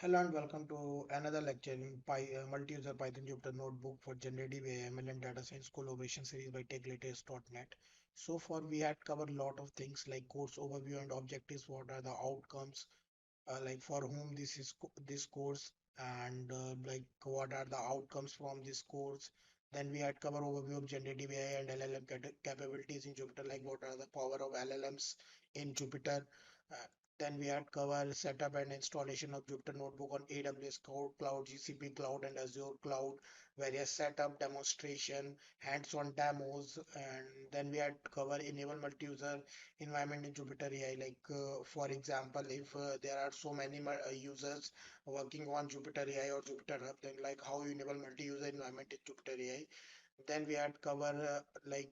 Hello and welcome to another lecture in multi-user Python Jupyter Notebook for Generative AI, ML and Data Science collaboration series by TechLatest.net. So far, we had covered a lot of things like course overview and objectives. What are the outcomes? Like for whom this course, and like what are the outcomes from this course. Then we had cover overview of generative AI and LLM capabilities in Jupyter, like what are the power of LLMs in Jupyter. Uh, then we had cover setup and installation of Jupyter Notebook on AWS Cloud, GCP Cloud, and Azure Cloud, various setup, demonstration, hands-on demos, and then we had cover enable multi-user environment in Jupyter AI. Like for example, if there are so many users working on Jupyter AI or Jupyter Hub, then like how you enable multi-user environment in Jupyter AI. Then we had cover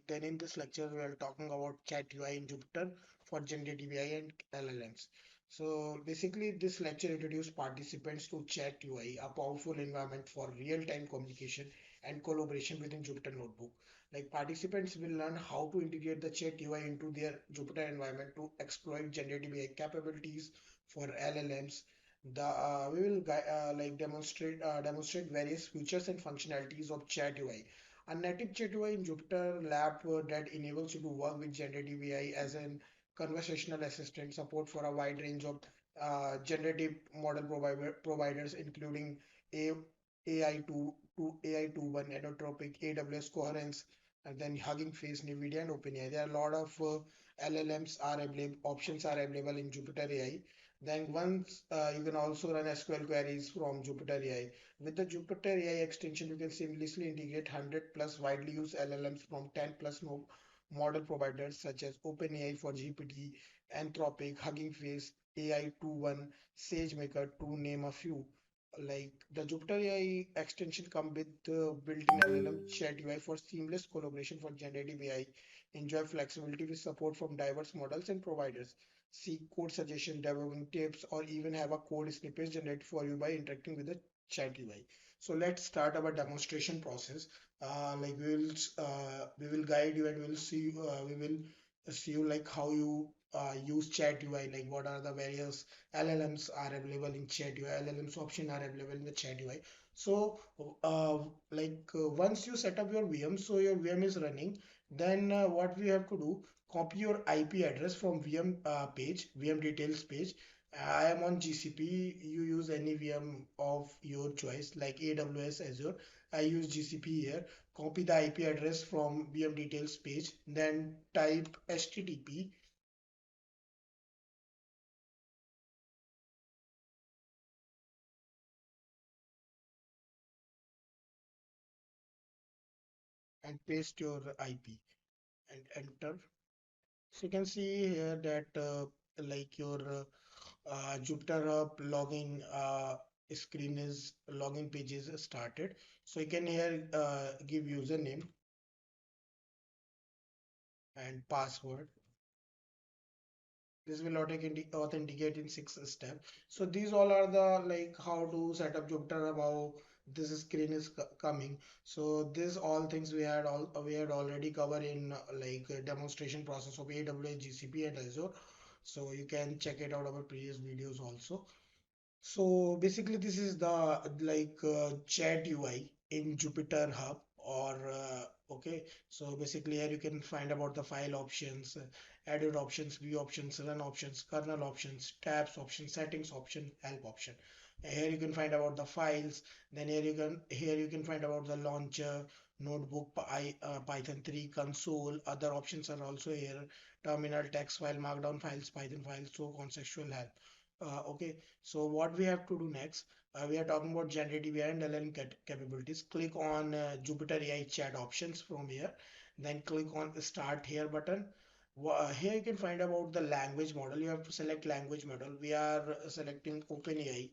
then in this lecture we are talking about ChatUI in Jupyter for generative AI and LLMs. So basically this lecture introduced participants to ChatUI, a powerful environment for real-time communication and collaboration within Jupyter Notebook. Like participants will learn how to integrate the ChatUI into their Jupyter environment to exploit generative AI capabilities for LLMs. The we will demonstrate various features and functionalities of ChatUI, a native ChatUI in Jupyter Lab that enables you to work with generative AI as an conversational assistant, support for a wide range of generative model providers, including A AI2, AI21, Anotropic, AWS Coherence, and then Hugging Face, NVIDIA, and OpenAI. There are a lot of LLMs are available, options are available in Jupyter AI. Then once you can also run SQL queries from Jupyter AI. With the Jupyter AI extension, you can seamlessly integrate 100 plus widely used LLMs from 10 plus model providers such as OpenAI for GPT, Anthropic, Hugging Face, AI21, SageMaker, to name a few. Like the Jupyter AI extension come with built-in LLM chat UI for seamless collaboration for generative AI. Enjoy flexibility with support from diverse models and providers. Seek code suggestion, debugging tips, or even have a code snippet generated for you by interacting with the chat UI. So let's start our demonstration process. Like we will guide you and we will see you like how you use chat UI, like what are the various LLMs are available in chat UI, LLMs option are available in the chat UI. So once you set up your VM, so your VM is running, then what we have to do, copy your IP address from VM VM details page. I am on GCP. You use any VM of your choice like AWS, Azure. I use GCP here. Copy the IP address from VM details page, then type HTTP and paste your IP and enter. So you can see here that like your Jupyter Hub login screen is login page is started. So you can here give username and password. This will authenticate in 6 steps. So these all are the like how to set up Jupyter Hub, how this screen is coming. So this all things we had already covered in demonstration process of AWS, GCP, and Azure. So you can check it out our previous videos also. So basically, this is the chat UI in Jupyter Hub or okay. So basically, here you can find about the file options, edit options, view options, run options, kernel options, tabs option, settings option, help option. Here you can find about the files. Then here you can find about the launcher, notebook, Python 3 console. Other options are also here. Terminal, text file, markdown files, Python files, so contextual help. Okay, so what we have to do next, we are talking about generative AI and LLM capabilities. Click on Jupyter AI chat options from here. Then click on start here button. Here you can find about the language model. You have to select language model. We are selecting OpenAI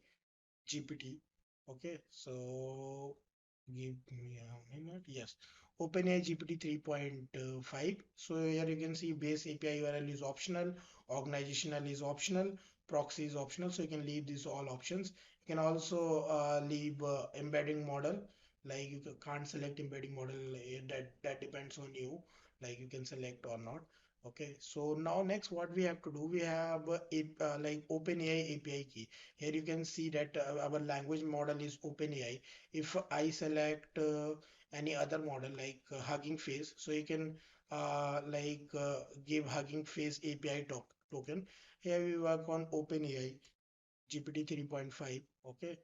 GPT. Okay, so give me a minute. Yes, OpenAI GPT 3.5. So here you can see base API URL is optional, organizational is optional, proxy is optional. So you can leave these all options. You can also leave embedding model. Like can't select embedding model, that depends on you. Like you can select or not. Okay, so now next what we have to do, we have like OpenAI API key. Here you can see that our language model is OpenAI. If I select any other model like Hugging Face, so you can give Hugging Face API token. Here we work on OpenAI GPT 3.5. Okay,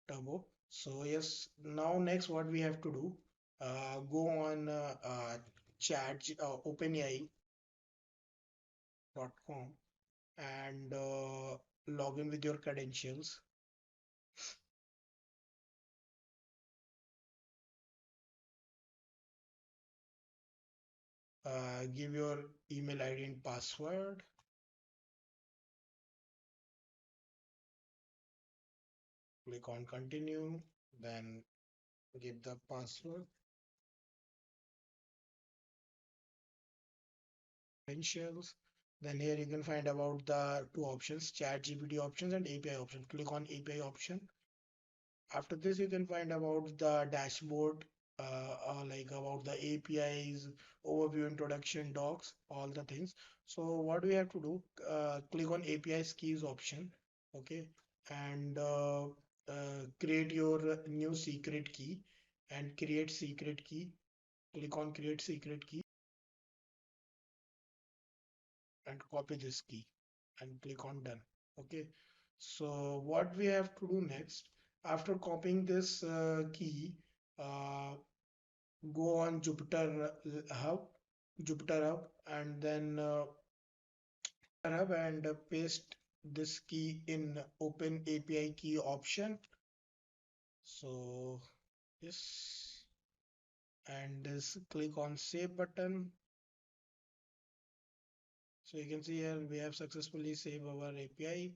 Turbo. So yes, now next what we have to do, go on OpenAI.com and log in with your credentials. Give your email ID and password. Click on continue. Then give the password, credentials. Then here you can find about the two options, Chat GPT options and API option. Click on API option. After this, you can find about the dashboard, like about the APIs, overview, introduction, docs, all the things. So what we have to do, click on APIs keys option, okay, and create your new secret key and create secret key. Click on create secret key and copy this key and click on done. Okay, so what we have to do next, after copying this key, uh, go on Jupyter Hub, and then Hub and paste this key in Open API key option. So yes, and this click on Save button. So you can see here we have successfully saved our API.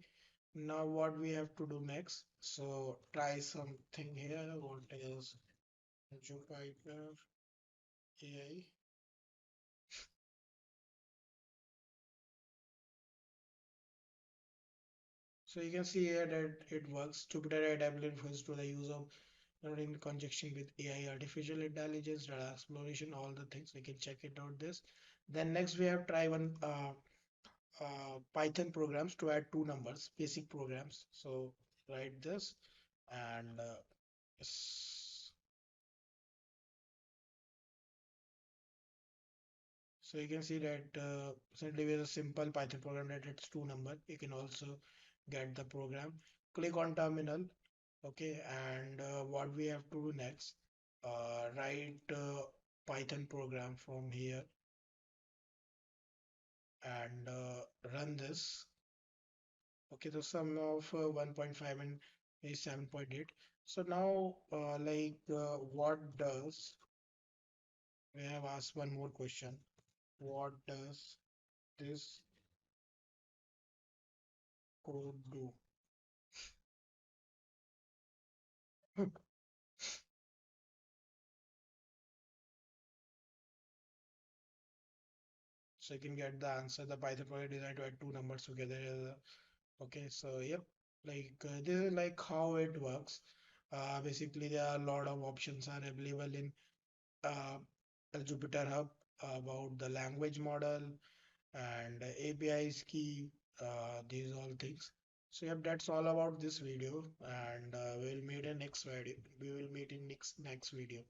Now what we have to do next? So try something here. What is Jupyter AI? So you can see here that it works. Jupyter AI refers to the use of in conjunction with AI, artificial intelligence, data exploration, all the things. We can check it out this. Then next we have try one Python programs to add two numbers, basic programs. So write this and yes. So you can see that certainly with a simple Python program that it's two number. You can also get the program. Click on terminal. Okay, and what we have to do next, write Python program from here and run this. Okay, the sum of 1.5 and is 7.8. So now, what does, we have asked one more question. What does this code do? So you can get the answer. The Python program is designed to add two numbers together. Okay, so yep, this is like how it works. Basically, there are a lot of options are available in uh, the Jupyter Hub about the language model and APIs key, these all things. So yep, that's all about this video, and we'll meet in next video. We will meet in next video.